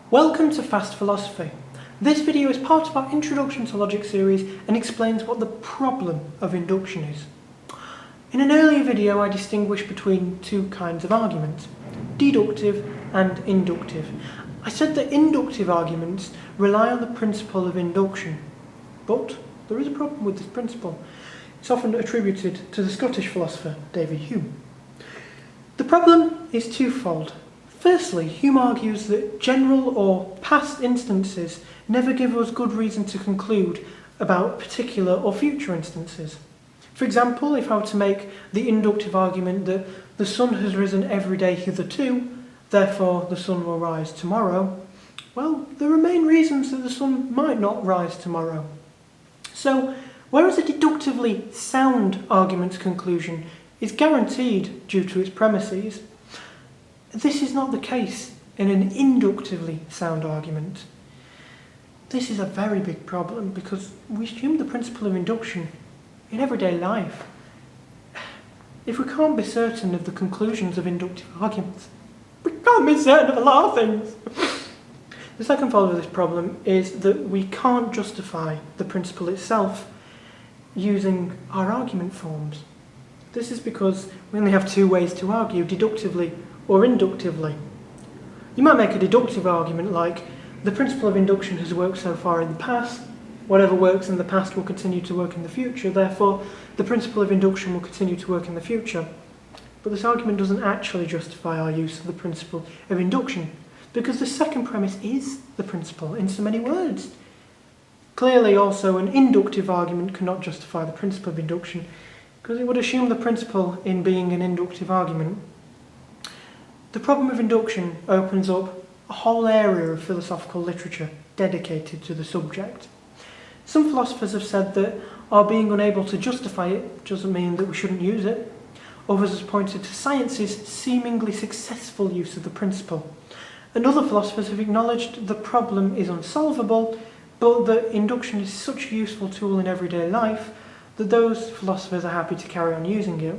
Welcome to Fast Philosophy. This video is part of our Introduction to Logic series and explains what the problem of induction is. In an earlier video I distinguished between two kinds of arguments, deductive and inductive. I said that inductive arguments rely on the principle of induction, but there is a problem with this principle. It's often attributed to the Scottish philosopher David Hume. The problem is twofold. Firstly, Hume argues that general or past instances never give us good reason to conclude about particular or future instances. For example, if I were to make the inductive argument that the sun has risen every day hitherto, therefore the sun will rise tomorrow, well, there remain reasons that the sun might not rise tomorrow. So, whereas a deductively sound argument's conclusion is guaranteed due to its premises, this is not the case in an inductively sound argument. This is a very big problem because we assume the principle of induction in everyday life. If we can't be certain of the conclusions of inductive arguments, we can't be certain of a lot of things. The second fold of this problem is that we can't justify the principle itself using our argument forms. This is because we only have two ways to argue, deductively or inductively. You might make a deductive argument like, the principle of induction has worked so far in the past, whatever works in the past will continue to work in the future, therefore the principle of induction will continue to work in the future. But this argument doesn't actually justify our use of the principle of induction, because the second premise is the principle in so many words. Clearly also an inductive argument cannot justify the principle of induction, because it would assume the principle in being an inductive argument. The problem of induction opens up a whole area of philosophical literature dedicated to the subject. Some philosophers have said that our being unable to justify it doesn't mean that we shouldn't use it. Others have pointed to science's seemingly successful use of the principle. And other philosophers have acknowledged the problem is unsolvable, but that induction is such a useful tool in everyday life that those philosophers are happy to carry on using it.